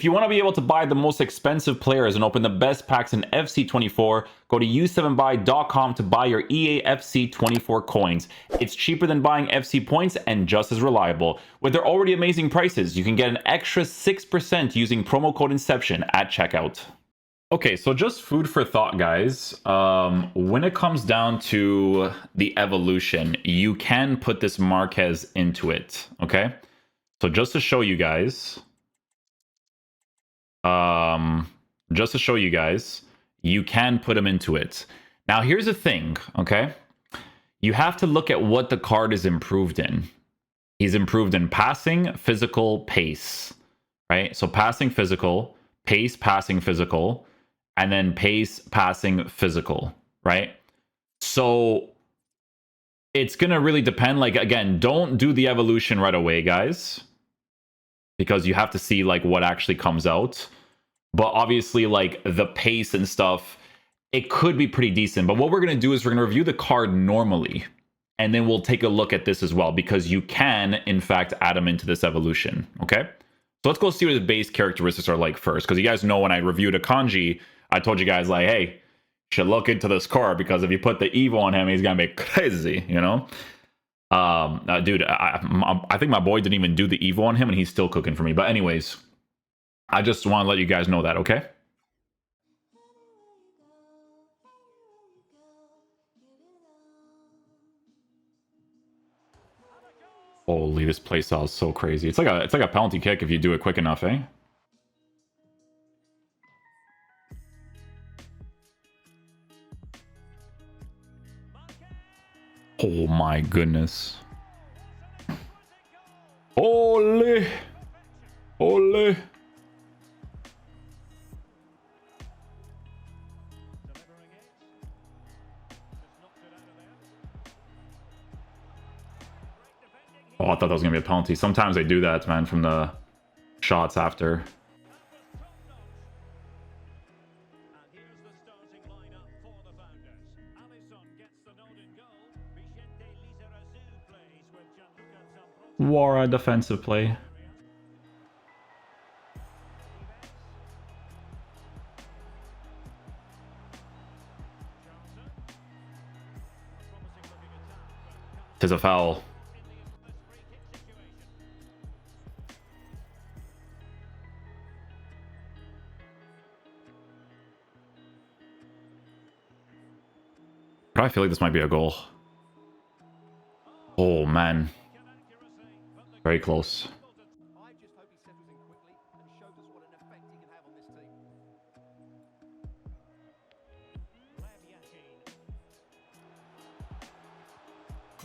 If you want to be able to buy the most expensive players and open the best packs in FC24, go to u7buy.com to buy your EA FC24 coins. It's cheaper than buying FC points and just as reliable. With their already amazing prices, you can get an extra 6% using promo code Inception at checkout. Okay, so just food for thought, guys. When it comes down to the evolution, you can put this MARQUEZ into it, okay? So just to show you guys, you can put him into it. Now, here's the thing, okay? You have to look at what the card is improved in. He's improved in passing, physical, pace, right? So passing, physical, pace, passing, physical, and then pace, passing, physical, right? So it's going to really depend. Like, again, don't do the evolution right away, guys, because you have to see like what actually comes out. But obviously, like the pace and stuff, it could be pretty decent. But what we're going to do is we're going to review the card normally, and then we'll take a look at this as well, because you can, in fact, add them into this evolution, okay? So let's go see what his base characteristics are like first, because you guys know when I reviewed a kanji, I told you guys, like, hey, you should look into this card, because if you put the EVO on him, he's going to be crazy, you know? Dude, I think my boy didn't even do the EVO on him, and he's still cooking for me. But anyways, I just want to let you guys know that, okay? Holy, this playstyle is so crazy. It's like a penalty kick if you do it quick enough, eh? Oh my goodness. Holy. Holy. Oh, I thought that was going to be a penalty. Sometimes they do that, man, from the shots after. Wara defensive play. Tis a foul. But I feel like this might be a goal. Oh, man. Very close.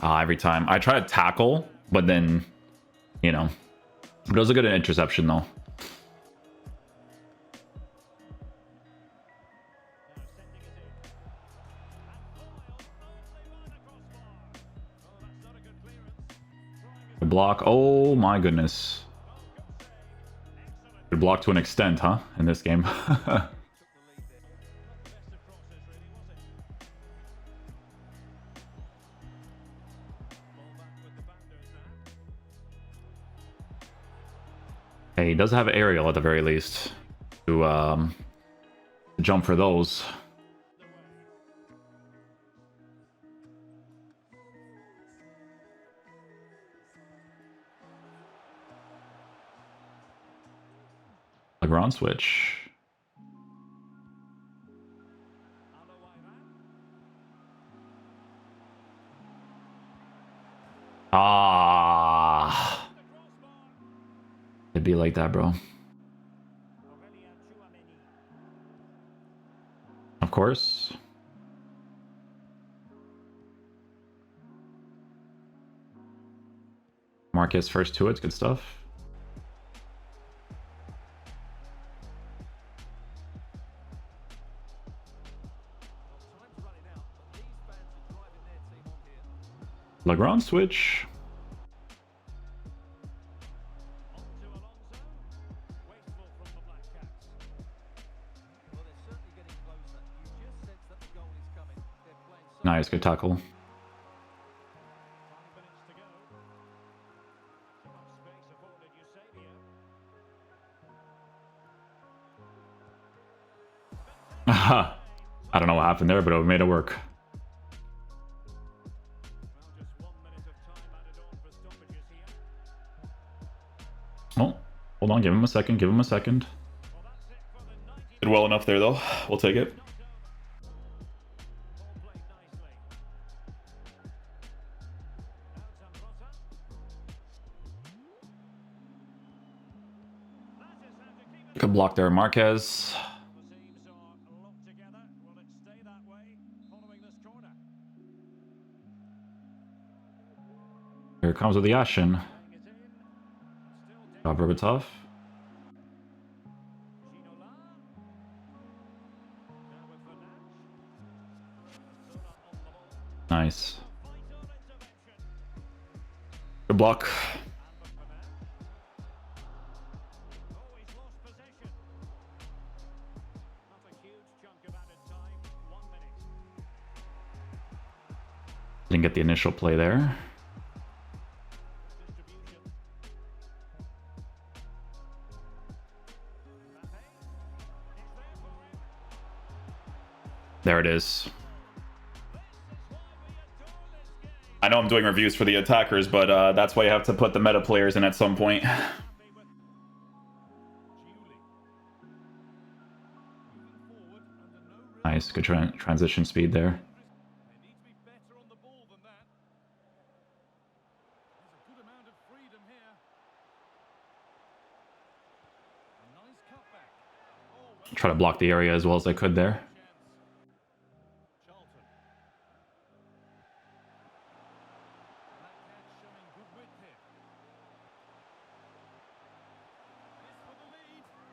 Every time. I try to tackle, but then, you know. It was a good interception, though. Good block. Oh, my goodness. Good block to an extent, huh? In this game. Hey, he does have aerial at the very least to jump for those. Ground switch. It'd be like that, bro. Of course. Marquez first to it's good stuff. Ground switch. Nice, good tackle. I don't know what happened there, but it made it work. Oh, hold on. Give him a second. Give him a second. Did well enough there, though. We'll take it. Good block there, Marquez. Here comes with the action. Berbatov. Nice. Good block. Didn't get the initial play there. There it is. I know I'm doing reviews for the attackers, but that's why you have to put the meta players in at some point. Nice, good transition speed there. Try to block the area as well as I could there.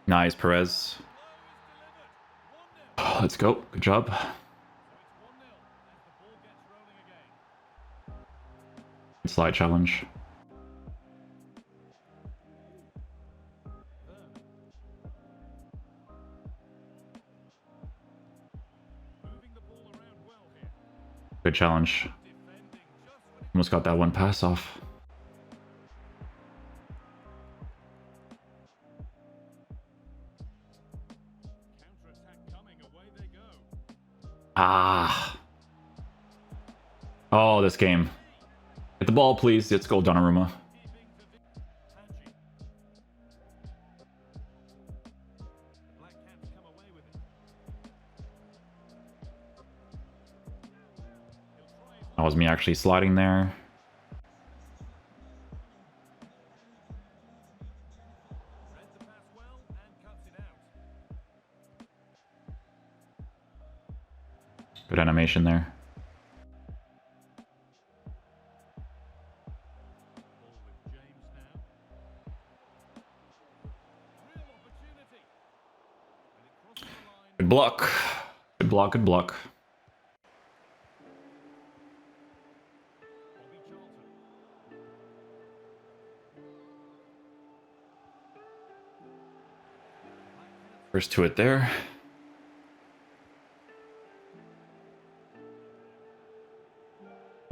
Nice, Perez. Let's go. Good job. Slide challenge. Good challenge. Almost got that one pass off. Ah. Oh, this game. Get the ball, please. Let's go, Donnarumma. That was me actually sliding there. Good animation there. Good block. Good block, good block. First to it there.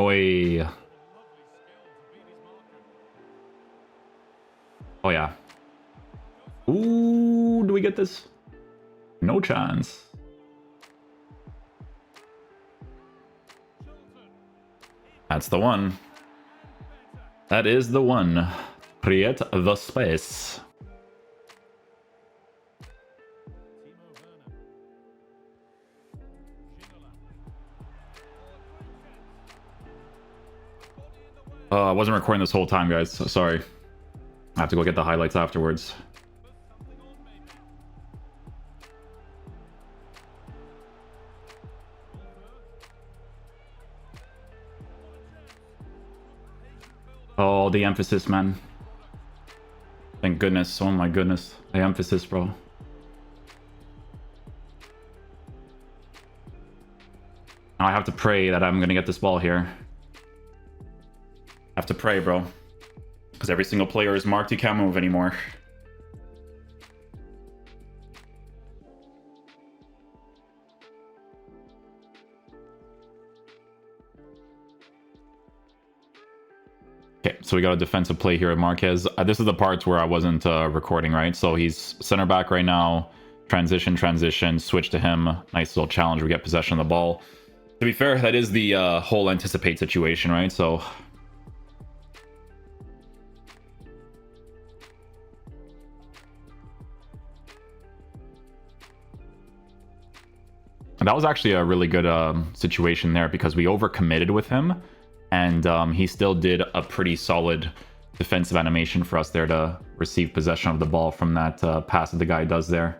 Oi. Oh yeah. Ooh, do we get this? No chance. That's the one. That is the one. Create the space. I wasn't recording this whole time, guys. So sorry. I have to go get the highlights afterwards. Oh, the emphasis, man. Thank goodness. Oh my goodness. The emphasis, bro. Now I have to pray that I'm gonna get this ball here. I have to pray, bro. Because every single player is marked. You can't move anymore. Okay, so we got a defensive play here at Marquez. This is the parts where I wasn't recording, right? So he's center back right now, Transition, switch to him. Nice little challenge. We get possession of the ball. To be fair, that is the whole anticipate situation, right? So that was actually a really good situation there because we overcommitted with him, and he still did a pretty solid defensive animation for us there to receive possession of the ball from that pass that the guy does there.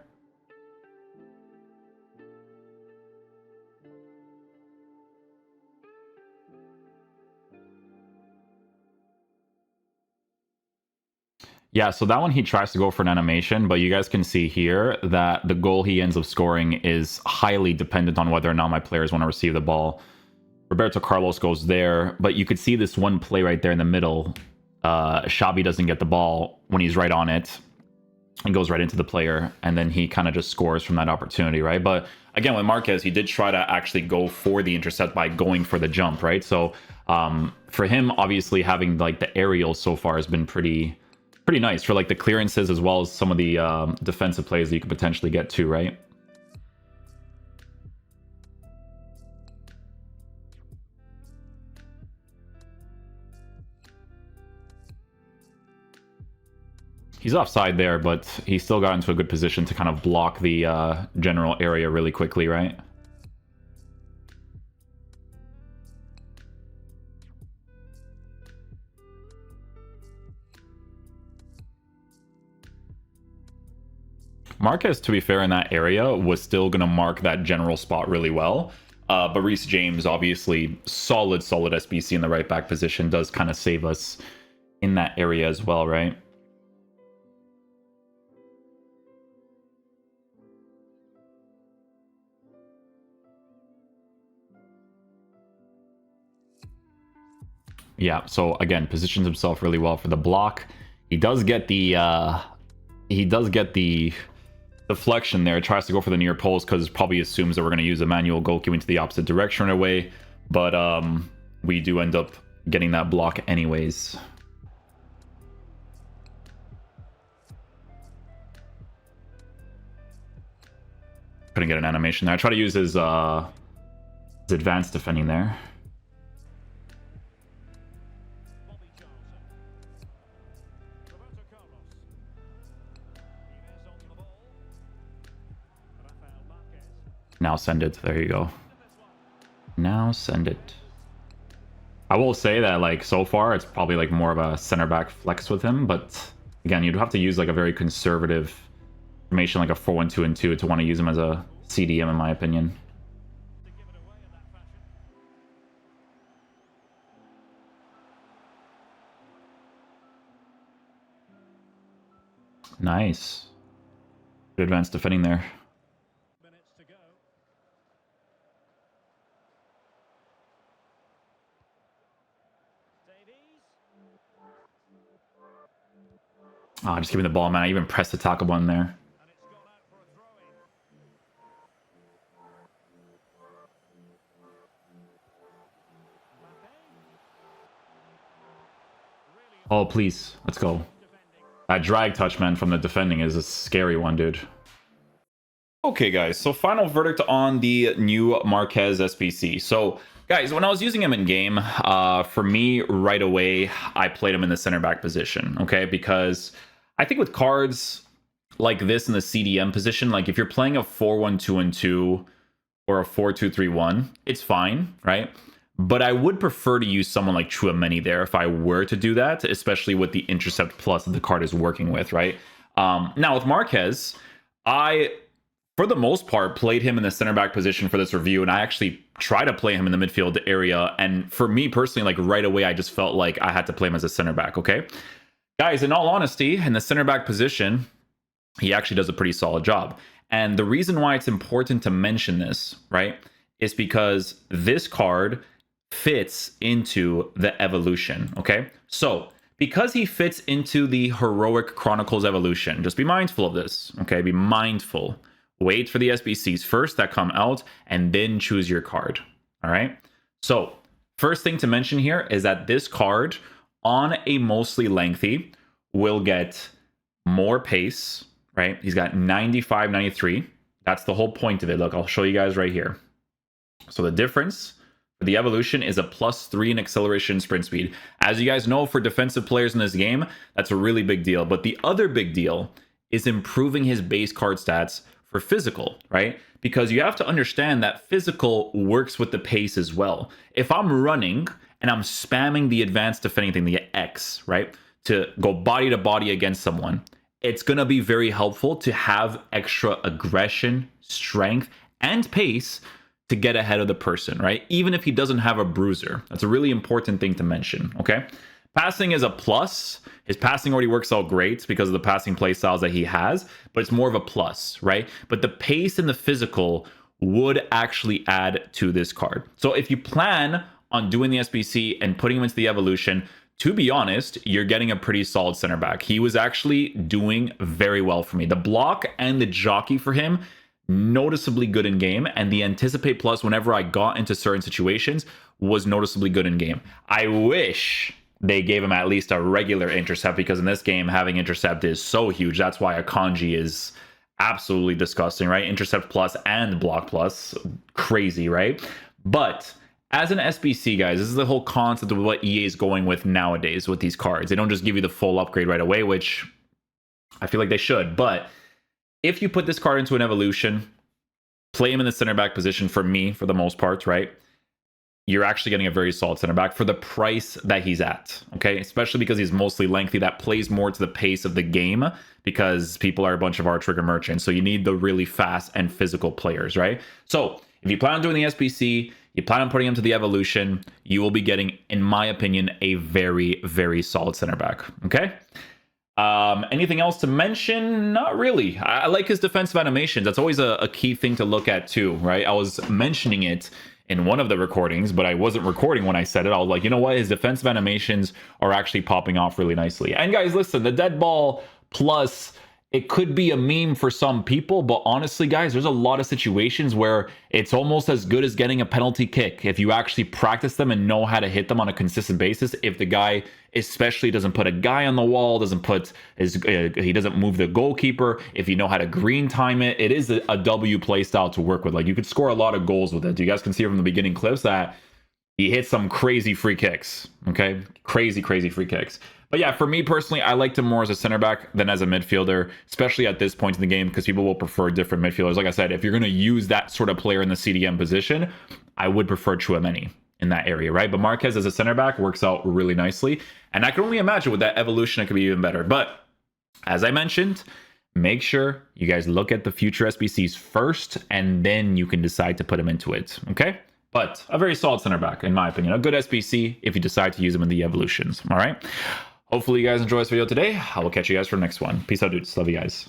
Yeah, so that one he tries to go for an animation, but you guys can see here that the goal he ends up scoring is highly dependent on whether or not my players want to receive the ball. Roberto Carlos goes there, but you could see this one play right there in the middle. Xabi doesn't get the ball when he's right on it and goes right into the player, and then he kind of just scores from that opportunity, right? But again, with Marquez, he did try to actually go for the intercept by going for the jump, right? So for him, obviously having like the aerial so far has been pretty nice for like the clearances as well as some of the defensive plays that you could potentially get to, right? He's offside there, but he still got into a good position to kind of block the general area really quickly, right? Marquez, to be fair, in that area was still going to mark that general spot really well. But Reece James, obviously, solid SBC in the right back position, does kind of save us in that area as well, right? Yeah, so again, positions himself really well for the block. He does get the deflection there. Tries to go for the near post because probably assumes that we're going to use a manual goalkeeping to the opposite direction in a way, but we do end up getting that block anyways. Couldn't get an animation there. I try to use his advanced defending there. Now send it. There you go. Now send it. I will say that, like, so far, it's probably, like, more of a center back flex with him. But, again, you'd have to use, like, a very conservative formation, like a 4-1-2-2, to want to use him as a CDM, in my opinion. Nice. Good advanced defending there. Oh, just give me the ball, man. I even pressed the tackle button there. Oh, please. Let's go. That drag touch, man, from the defending is a scary one, dude. Okay, guys. So final verdict on the new Marquez SBC. So, guys, when I was using him in game, for me, right away, I played him in the center back position, okay? Because I think with cards like this in the CDM position, like if you're playing a 4-1-2-2 or a 4-2-3-1, it's fine, right? But I would prefer to use someone like Chouameni there if I were to do that, especially with the intercept plus that the card is working with, right? Now with Marquez, I, for the most part, played him in the center back position for this review, and I actually tried to play him in the midfield area. And for me personally, like right away, I just felt like I had to play him as a center back, okay? Guys, in all honesty, in the center back position, he actually does a pretty solid job. And the reason why it's important to mention this, right, is because this card fits into the evolution, okay? So, because he fits into the Heroic Chronicles evolution, just be mindful of this, okay? Be mindful. Wait for the SBCs first that come out, and then choose your card, all right? So, first thing to mention here is that this card, on a mostly lengthy, will get more pace, right? He's got 95, 93. That's the whole point of it. Look, I'll show you guys right here. So the difference for the evolution is a +3 in acceleration and sprint speed. As you guys know, for defensive players in this game, that's a really big deal. But the other big deal is improving his base card stats for physical, right? Because you have to understand that physical works with the pace as well. If I'm running and I'm spamming the advanced defending thing, the X, right, to go body to body against someone, it's going to be very helpful to have extra aggression, strength, and pace to get ahead of the person, right? Even if he doesn't have a bruiser. That's a really important thing to mention, okay? Passing is a plus. His passing already works out great because of the passing play styles that he has, but it's more of a plus, right? But the pace and the physical would actually add to this card. So if you plan on doing the SBC and putting him into the evolution, to be honest, you're getting a pretty solid center back. He was actually doing very well for me. The block and the jockey for him, noticeably good in game, and the anticipate plus whenever I got into certain situations was noticeably good in game. I wish they gave him at least a regular intercept, because in this game, having intercept is so huge. That's why a kanji is absolutely disgusting, right? Intercept plus and block plus. Crazy, right? But as an SBC, guys, this is the whole concept of what EA is going with nowadays with these cards. They don't just give you the full upgrade right away, which I feel like they should. But if you put this card into an evolution, play him in the center back position, for me, for the most part, right? You're actually getting a very solid center back for the price that he's at, okay? Especially because he's mostly lengthy. That plays more to the pace of the game because people are a bunch of R-trigger merchants. So you need the really fast and physical players, right? So if you plan on doing the SBC, you plan on putting him to the evolution, you will be getting, in my opinion, a very, very solid center back, okay? Anything else to mention? Not really. I like his defensive animations. That's always a key thing to look at too, right? I was mentioning it in one of the recordings, but I wasn't recording when I said it. I was like, you know what? His defensive animations are actually popping off really nicely. And guys, listen, the dead ball plus, it could be a meme for some people, but honestly, guys, there's a lot of situations where it's almost as good as getting a penalty kick if you actually practice them and know how to hit them on a consistent basis. If the guy especially doesn't put a guy on the wall, doesn't put he doesn't move the goalkeeper, if you know how to green time it, it is a W play style to work with. Like, you could score a lot of goals with it. You guys can see from the beginning clips that he hits some crazy free kicks, okay? Crazy free kicks. But yeah, for me personally, I liked him more as a center back than as a midfielder, especially at this point in the game, because people will prefer different midfielders. Like I said, if you're going to use that sort of player in the CDM position, I would prefer Tchouaméni in that area, right? But Marquez as a center back works out really nicely. And I can only imagine with that evolution, it could be even better. But as I mentioned, make sure you guys look at the future SBCs first, and then you can decide to put them into it, okay? But a very solid center back, in my opinion. A good SBC if you decide to use them in the evolutions, all right? Hopefully you guys enjoy this video today. I will catch you guys for the next one. Peace out, dudes. Love you guys.